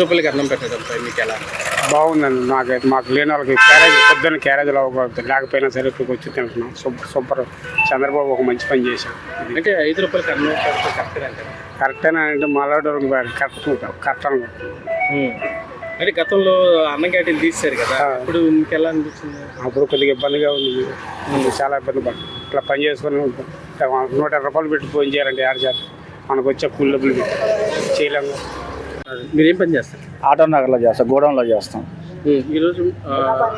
రూపాయలకి అన్నం పెట్టడంపై మీకు ఎలా? బాగుందండి. మాకు లేని వాళ్ళకి క్యారేజ్ పొద్దున్న క్యారేజ్లో లేకపోయినా సరే ఇక్కడికి వచ్చి తింటున్నాం. సూపర్. చంద్రబాబు ఒక మంచి పని చేశాం. అంటే 5 రూపాయలకి అన్నం పెడితే కరెక్ట్గా అంటారు. కరెక్టేనా అంటే మళ్ళీ కరెక్ట్ అనుకో. అంటే గతంలో అన్నం క్యాంటీన్ తీశారు కదా, ఇప్పుడు మీకు ఎలా అనిపించింది? అప్పుడు కొద్దిగా ఇబ్బందిగా ఉంది. చాలా ఇబ్బంది పడ్డాం. ఇట్లా పని చేసుకొని 120 రూపాయలు పెట్టి ఫోన్ చేయాలంటే యాడ్ చేయాలి. మనకు వచ్చే కూల్ డబ్బులు చేయలేము. మీరేం పని చేస్తారు? ఆటో నగర్లో చేస్తాం, గోడౌన్లో చేస్తాం. ఈరోజు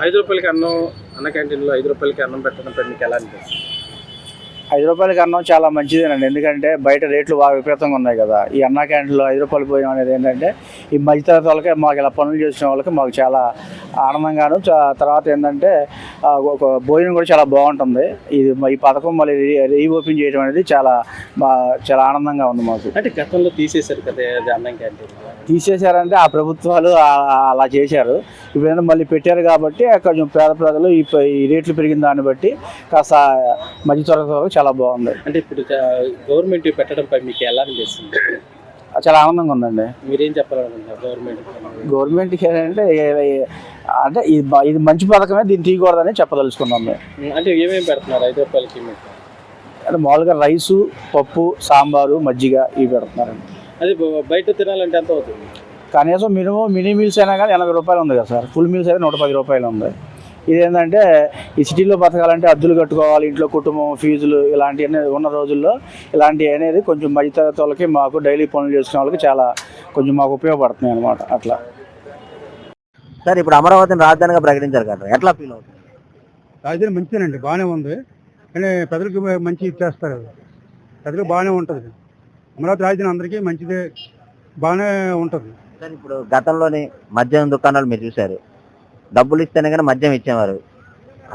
5 రూపాయలకి అన్న క్యాంటీన్లో 5 రూపాయలకి అన్నం పెట్టడంపై మీకు ఎలా అనిపిస్తుంది? 5 రూపాయలకి అన్నం చాలా మంచిదేనండి. ఎందుకంటే బయట రేట్లు బాగా విపరీతంగా ఉన్నాయి కదా. ఈ అన్న క్యాంటీన్లో 5 రూపాయలు భోజనం అనేది ఏంటంటే ఈ మధ్యతరగతి వాళ్ళకి, మాకు ఇలా పనులు చేసిన వాళ్ళకి మాకు చాలా ఆనందంగాను. తర్వాత ఏంటంటే ఒక భోజనం కూడా చాలా బాగుంటుంది. ఈ పథకం మళ్ళీ రీఓపెన్ చేయడం అనేది చాలా ఆనందంగా ఉంది మాకు. అంటే గతంలో తీసేశారు కదా అన్నం క్యాంటీన్, తీసేశారంటే ఆ ప్రభుత్వాలు అలా చేశారు. ఇప్పుడు మళ్ళీ పెట్టారు కాబట్టి కొంచెం పేద ప్రజలు ఈ రేట్లు పెరిగిన దాన్ని బట్టి కాస్త మధ్యతరగతి వాళ్ళకి చాలా బాగుంది. అంటే ఇప్పుడు గవర్నమెంట్ పెట్టడంపై మీకు ఎలా అనిపిస్తుంది? చాలా ఆనందంగా ఉందండి. మీరేం చెప్పాలనుకుంటున్నారు గవర్నమెంట్కి? ఏంటంటే ఇది మంచి పథకమే, దీన్ని తీయకూడదని చెప్పదలుచుకున్నాం మేము. అంటే ఏమేమి పెడుతున్నారు 5 రూపాయలకి? అంటే మామూలుగా రైసు, పప్పు, సాంబారు, మజ్జిగ ఇవి పెడుతున్నారండి. అది బయట తినాలంటే ఎంత అవుతుంది? కనీసం మినీ మీల్స్ అయినా కానీ 80 రూపాయలు ఉంది కదా సార్. ఫుల్ మీల్స్ అయితే 110 రూపాయలు ఉంది. ఇదేంటంటే ఈ సిటీలో బతకాలంటే అద్దెలు కట్టుకోవాలి, ఇంట్లో కుటుంబం ఫీజులు ఇలాంటివన్నీ ఉన్న రోజుల్లో ఇలాంటివి అనేది కొంచెం మధ్యతరగతి వాళ్ళకి, మాకు డైలీ పనులు చేసుకునే వాళ్ళకి చాలా కొంచెం మాకు ఉపయోగపడుతున్నాయి అనమాట. అట్లా సార్, ఇప్పుడు అమరావతిని రాజధానిగా ప్రకటించారు కదా, ఎట్లా ఫీల్ అవుతుంది? రాజధాని మంచిదేనండి, బాగానే ఉంది. కానీ ప్రజలకు మంచి ఇచ్చేస్తారు, ప్రజలకు బాగానే ఉంటుంది. అమరావతి రాజధాని అందరికీ మంచిదే, బాగానే ఉంటుంది. సార్, ఇప్పుడు గతంలోని మద్యం దుకాణాలు మీరు చూశారు, డబ్బులు ఇస్తేనే కానీ మద్యం ఇచ్చేవారు.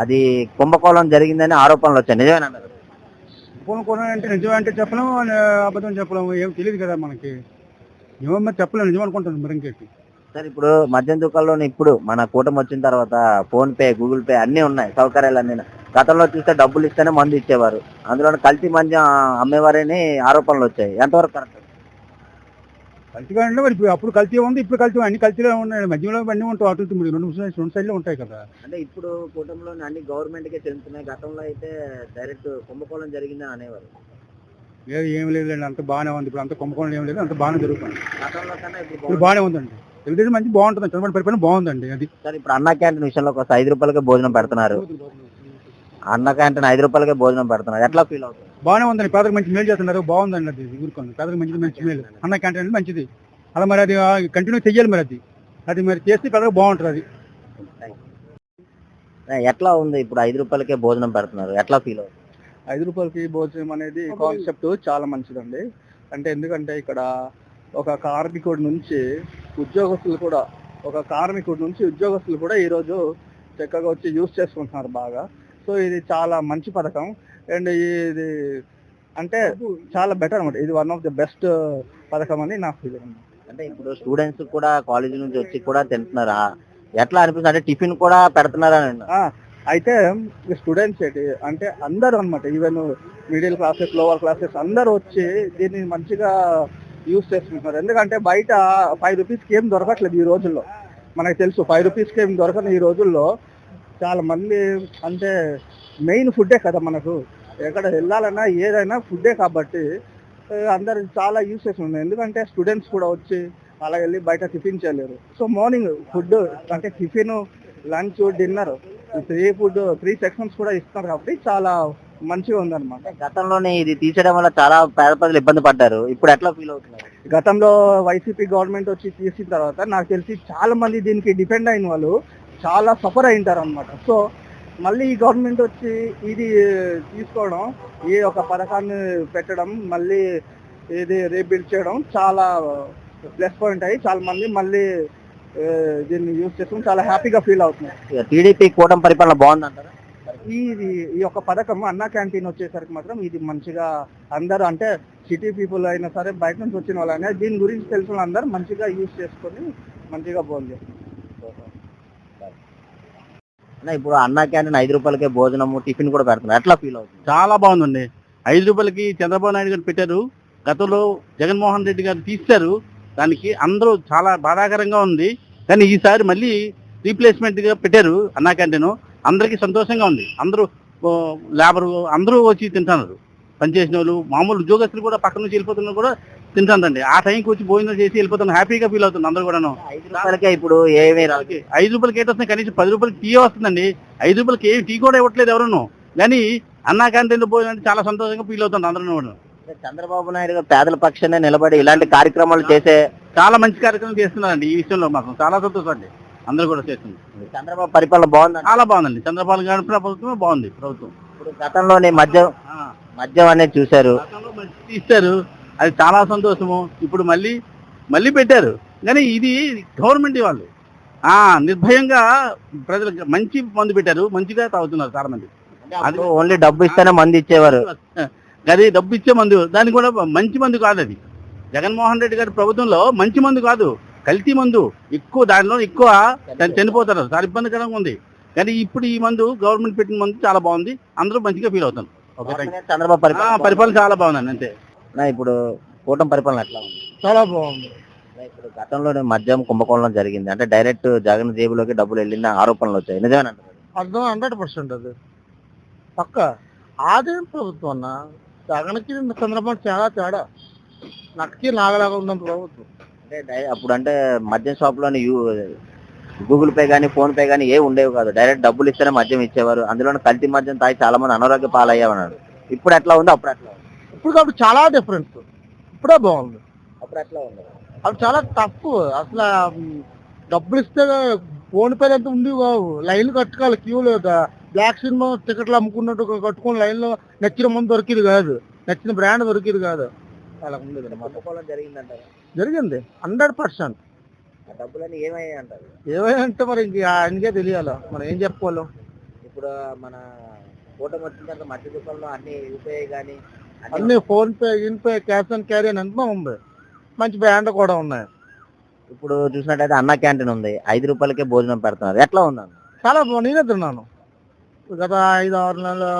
అది కుంభకోణం జరిగిందని ఆరోపణలు వచ్చాయి, నిజమేనన్నారు? కుంభకోణం అంటే నిజమే అంటే చెప్పలేము, అబద్ధం చెప్పలేము, ఏం తెలియదు కదా మనకి. నిజం చెప్పలేము, నిజం అనుకుంటాను మరి ఇంకేంటి. సార్, ఇప్పుడు మద్యం దుకాణంలోని ఇప్పుడు మన కూటమి వచ్చిన తర్వాత ఫోన్ పే, గూగుల్ పే అన్నీ ఉన్నాయి, సౌకర్యాలు అన్నీ. గతంలో చూస్తే డబ్బులు ఇస్తేనే మందు ఇచ్చేవారు, అందులో కల్తీ మద్యం అమ్మేవారని ఆరోపణలు వచ్చాయి. ఎంతవరకు కరెక్ట్? కల్తీగా అంటే మరి అప్పుడు కల్తీ ఉంది, ఇప్పుడు కల్తీ, అన్ని కల్తీలో ఉన్నాయి. మధ్యలో అన్నీ ఉంటాయి, అటు రెండు సైడ్లో ఉంటాయి కదా. అంటే ఇప్పుడు కూటమిలోని అన్ని గవర్నమెంట్కే చెందుతున్నాయి. గతంలో అయితే డైరెక్ట్ కుంభకోణం జరిగిందని అనేవారు. లేదు, ఏం లేదండి, అంత బాగానే ఉంది. ఇప్పుడు అంత కుంభకోణం ఏం లేదు, అంత బాగానే జరుగుతుంది. గతంలో కన్నా ఇప్పుడు బాగానే ఉందండి. తెలుగుదేశం మంచి బాగుంటుంది, చంద్రబాబు పరిపాలన బాగుందండి. అది సార్, ఇప్పుడు అన్న క్యాంటీన్ విషయంలోకి వస్తే 5 రూపాయలకే భోజనం పెడుతున్నారు. అన్న క్యాంటీన్ 5 రూపాయలకే భోజనం పెడుతున్నారు, ఎట్లా ఫీల్ అవుతుంది? బాగానే ఉందండి, పేదలకు మంచి మేలు చేస్తున్నారు, బాగుందండి. అది ఊరుకోండి, పేదలకు మంచి మేలు. అన్న క్యాంటీన్ అంటే మంచిది, అలా మరి అది కంటిన్యూ చెయ్యాలి. మరి అది మరి చేస్తే పేదలకు బాగుంటుంది. అది ఎట్లా ఉంది ఇప్పుడు 5 రూపాయలకే భోజనం పెడుతున్నారు, ఎట్లా ఫీల్ అవుతుంది? 5 రూపాయలకి భోజనం అనేది కాన్సెప్ట్ చాలా మంచిదండి. అంటే ఎందుకంటే ఇక్కడ ఒక కార్మికుడి నుంచి ఉద్యోగస్తులు కూడా ఈరోజు చక్కగా వచ్చి యూజ్ చేసుకుంటున్నారు బాగా. సో ఇది చాలా మంచి పథకం. అండ్ ఇది అంటే చాలా బెటర్ అనమాట. ఇది వన్ ఆఫ్ ది బెస్ట్ పథకం అని నా ఫీలింగ్. అంటే ఇప్పుడు స్టూడెంట్స్ కూడా కాలేజీ నుంచి వచ్చి కూడా తింటున్నారా, ఎట్లా అనిపిస్తుంది? అంటే టిఫిన్ కూడా పెడుతున్నారా? అయితే స్టూడెంట్స్ అంటే అందరూ అనమాట, even middle classes, lower classes అందరూ వచ్చి దీన్ని మంచిగా యూజ్ చేసుకుంటున్నారు. ఎందుకంటే బయట 5 రూపీస్కి ఏం దొరకట్లేదు ఈ రోజుల్లో. మనకు తెలుసు 5 రూపీస్కి ఏం దొరకదు ఈ రోజుల్లో. చాలా మంది అంటే మెయిన్ ఫుడ్డే కదా మనకు, ఎక్కడ వెళ్ళాలన్నా ఏదైనా ఫుడ్డే కాబట్టి అందరు చాలా యూజ్ చేస్తున్నారు. ఎందుకంటే స్టూడెంట్స్ కూడా వచ్చి అలా వెళ్ళి బయట టిఫిన్ చేయలేరు. సో మార్నింగ్ ఫుడ్ అంటే టిఫిన్, లంచ్, డిన్నర్ 3 సెక్షన్స్ కూడా ఇస్తున్నారు కాబట్టి చాలా మంచిగా ఉందన్నమాట. గతంలోనే ఇది తీసేయడం వల్ల చాలా పేద ప్రజలు ఇబ్బంది పడ్డారు, ఇప్పుడు ఎట్లా ఫీల్ అవుతున్నారు? గతంలో వైసీపీ గవర్నమెంట్ వచ్చి తీసిన తర్వాత నాకు తెలిసి చాలా మంది దీనికి డిపెండ్ అయిన వాళ్ళు చాలా సఫర్ అయింటారు అనమాట. సో మళ్ళీ ఈ గవర్నమెంట్ వచ్చి ఇది తీసుకోవడం, ఈ ఒక పథకాన్ని పెట్టడం, మళ్ళీ ఇది రీబిల్డ్ చేయడం చాలా ప్లస్ పాయింట్ అయ్యి చాలా మంది మళ్ళీ దీన్ని యూజ్ చేసుకుని చాలా హ్యాపీగా ఫీల్ అవుతున్నారు. టీడీపీ కూటమి పరిపాలన బాగుందంటారా? ఈ యొక్క పథకం అన్న క్యాంటీన్ వచ్చేసరికి మాత్రం ఇది మంచిగా అందరూ అంటే సిటీ పీపుల్ అయినా సరే, బయట నుంచి వచ్చిన వాళ్ళైనా దీని గురించి తెలిసిన అందరూ మంచిగా యూజ్ చేసుకొని మంచిగా భోజనం చేస్తున్నారు. ఇప్పుడు అన్న క్యాంటీన్ 5 రూపాయలకే భోజనము, టిఫిన్ కూడా పెడుతున్నారు, ఎట్లా ఫీల్ అవుతుంది? చాలా బాగుందండి. 5 రూపాయలకి చంద్రబాబు నాయుడు గారు పెట్టారు, గతంలో జగన్మోహన్ రెడ్డి గారు తీశారు. దానికి అందరూ చాలా బాధాకరంగా ఉంది. కానీ ఈసారి మళ్ళీ రీప్లేస్మెంట్గా పెట్టారు అన్నా క్యాంటీన్. అందరికీ సంతోషంగా ఉంది. అందరూ లేబర్ అందరూ వచ్చి తింటున్నారు. పనిచేసిన వాళ్ళు మామూలు ఉద్యోగస్తులు కూడా పక్క నుంచి వెళ్ళిపోతున్నారు కూడా తింటారండి. ఆ టైంకి వచ్చి భోజనం చేసి వెళ్ళిపోతున్నారు. హ్యాపీగా ఫీల్ అవుతుంది అందరూ కూడాను. 5 రూపాయలకే ఇప్పుడు ఏమీ రాదు. 5 రూపాయలకి ఏంటి వస్తుంది? కనీసం 10 రూపాయలకి టీ వస్తుందండి. 5 రూపాయలకి ఏమి టీ కూడా ఇవ్వట్లేదు ఎవరును. కానీ అన్నా క్యాంటీన్లో భోజనం అంటే చాలా సంతోషంగా ఫీల్ అవుతుంది అందరూ కూడా. చంద్రబాబు నాయుడు గారు పేదల పక్షానే నిలబడి ఇలాంటి కార్యక్రమాలు చేసే చాలా మంచి కార్యక్రమం చేస్తున్నారండి. ఈ విషయంలో మాకు చాలా సంతోషం అండి. అందరూ కూడా చేస్తుంది. చంద్రబాబు పరిపాలన బాగుంది. చాలా బాగుందండి. చంద్రబాబు గారి ప్రభుత్వమే బాగుంది. ప్రభుత్వం ఇప్పుడు గతంలోనే మద్యం అనేది చూశారు, గతంలో మంచి ఇచ్చారు. అది చాలా సంతోషము. ఇప్పుడు మళ్ళీ పెట్టారు. కానీ ఇది గవర్నమెంట్ వాళ్ళు నిర్భయంగా ప్రజలకు మంచి మందు పెట్టారు. మంచిగా తాగుతున్నారు చాలా మంది. అది ఓన్లీ డబ్బు ఇస్తేనే మంది ఇచ్చేవారు. అది డబ్బు ఇచ్చే మందు. దానికి కూడా మంచి మందు కాదు అది. జగన్మోహన్ రెడ్డి గారి ప్రభుత్వంలో మంచి మందు కాదు, కల్తీ మందు. దానిలో ఎక్కువ చనిపోతారు. చాలా ఇబ్బందికరంగా ఉంది. కానీ ఇప్పుడు ఈ మందు గవర్నమెంట్ పెట్టిన మందు చాలా బాగుంది. అందరూ మంచిగా ఫీల్ అవుతారు. చంద్రబాబు పరిపాలన చాలా బాగుందండి. అంతే. ఇప్పుడు కూటమి పరిపాలన ఎట్లా ఉంది? చాలా బాగుంది. ఇప్పుడు గతంలోనే మద్యం కుంభకోణం జరిగింది. అంటే డైరెక్ట్ జగన్ జేబులోకి డబ్బులు వెళ్ళిన ఆరోపణలు వచ్చాయి. నిజమేనంటారు? అర్థం 100% అది పక్క. ఆదాయం ప్రభుత్వం అన్న జగన్కి చంద్రబాబు చాలా తేడా. నక్కి నాగలాగా ఉన్నంత ప్రభుత్వం. అంటే అప్పుడు అంటే మద్యం షాప్ లోని గూగుల్ పే గానీ ఫోన్ పే గానీ ఏ ఉండేవి కాదు. డైరెక్ట్ డబ్బులు ఇస్తేనే మద్యం ఇచ్చేవారు. అందులోనే కల్తీ మద్యం తాగి చాలా మంది అనారోగ్య పాలయ్యేవన్నారు. ఇప్పుడు ఎట్లా ఉంది? అప్పుడు ఎట్లా ఉంది? ఇప్పుడు చాలా డిఫరెన్స్. ఇప్పుడే బాగుంది. అప్పుడు ఎట్లా ఉంది? అప్పుడు చాలా తక్కువ. అసలు డబ్బులు ఇస్తే ఫోన్ పే ఎంత ఉంది కావు. లైన్లు కట్టుకోవాలి, క్యూలు. బ్లాక్ సినిమా టికెట్లు అమ్ముకున్నట్టు కట్టుకుని లైన్లో నచ్చిన మంది దొరికింది కాదు, నచ్చిన బ్రాండ్ దొరికింది కాదు. అలా ఉండేది. జరిగింది 100%. డబ్బులని ఏమయ్యాయి అంటారు? ఏమంటే మరి ఇంక ఆయనకే తెలియాలి, మనం ఏం చెప్పుకోవాలి. ఇప్పుడు మన కూటమి వచ్చిన తర్వాత మధ్య దుకాణంలో అన్ని యూపీఐ కానీ అన్ని ఫోన్ పే, ఇన్పే, క్యాష్ అండ్ క్యారీ అని అంతా ఉంది. మంచి బ్రాండ్ కూడా ఉన్నాయి. ఇప్పుడు చూసినట్టయితే అన్నా క్యాంటీన్ ఉంది. 5 రూపాయలకే భోజనం పెడుతున్నారు. ఎట్లా ఉందన్న? చాలా బాగుంది. నేనే తిన్నాను గత 5-6 నెలలు,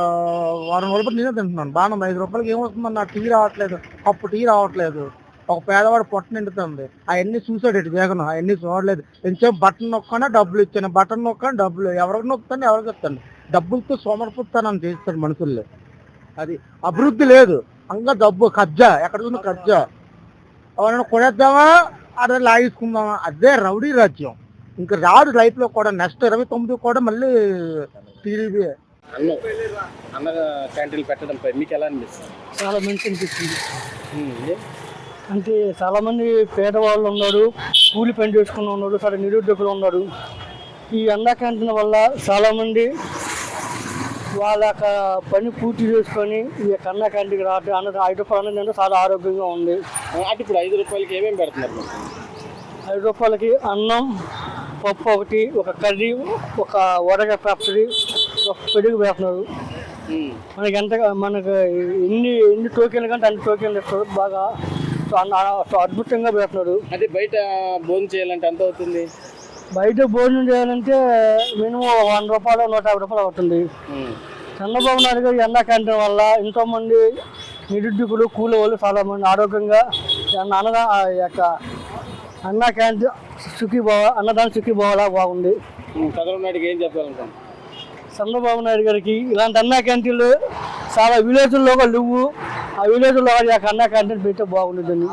వారం రోజుల నేనే తింటున్నాను. బాగా 5 రూపాయలకి ఏమొస్తుందన్న? టీ రావట్లేదు, కప్పు టీ రావట్లేదు. ఒక పేదవాడు పొట్ట నిండుతుంది. అవన్నీ చూసాడు ఇటు జగన్. అవన్నీ చూడలేదు. ఎంతసేపు బటన్ నొక్కనే డబ్బులు ఇచ్చాను, బటన్ నొక్కని డబ్బులు. ఎవరికి నొక్కుతాను, ఎవరికి ఇస్తాను? డబ్బులతో సోమర్పుతానని చేస్తాను మనుషుల్లో. అది అభివృద్ధి లేదు. అంగా డబ్బు కబ్జా. ఎక్కడ చూసిన కబ్జా. ఎవరైనా కొనేద్దామా, అదే లాగేసుకుందామా. అదే రౌడీ రాజ్యం. ఇంకా రాదు లైఫ్ లో కూడా. నెక్స్ట్ 29 కూడా మళ్ళీ టీడీపీ. అన్న క్యాంటీన్ పెట్టడంపై మీకు ఎలా అనిపిస్తుంది? చాలా మంచి అనిపిస్తుంది. అంటే చాలామంది పేదవాళ్ళు ఉన్నారు, కూలి పని చేసుకుని ఉన్నారు, చాలా నిరుద్యోగులు ఉన్నారు. ఈ అన్నా క్యాంటీన్ వల్ల చాలామంది వాళ్ళ యొక్క పని పూర్తి చేసుకొని ఈ యొక్క అన్నా క్యాంటీన్కి రావడం అన్నది 5 రూపాయలు అనేది చాలా ఆరోగ్యంగా ఉంది. అంటే ఇప్పుడు 5 రూపాయలకి ఏమేమి పెడుతున్నారు? 5 రూపాయలకి అన్నం, పప్పు ఒకటి, ఒక కర్రీ, ఒక వడగా పచ్చడి, ఒక పెరుగు పెడుతున్నారు. మనకి ఎన్ని టోకెన్లు కంటే అన్ని టోకెన్లు ఇస్తారు. బాగా అద్భుతంగా పెడుతున్నారు. అదే బయట భోజనం చేయాలంటే ఎంత అవుతుంది? బయట భోజనం చేయాలంటే మినిమం 100 రూపాయలు 150 రూపాయలు అవుతుంది. చంద్రబాబు నాయుడు గారు అన్నా క్యాంటీన్ వల్ల ఎంతోమంది నిరుద్యోగులు, కూలి వాళ్ళు చాలా మంది ఆరోగ్యంగా అన్నా క్యాంటీన్ అన్నదానం సుఖీభావలా బాగుంది. చంద్రబాబు నాయుడుకి ఏం చెప్పాలనుకుంటున్నాను? చంద్రబాబు నాయుడు గారికి ఇలాంటి అన్నా క్యాంటీన్లు చాలా విలేజ్ల్లో లేవు. ఆ విలేజ్లో అన్నా క్యాంటీన్ పెడితే బాగుండేదని.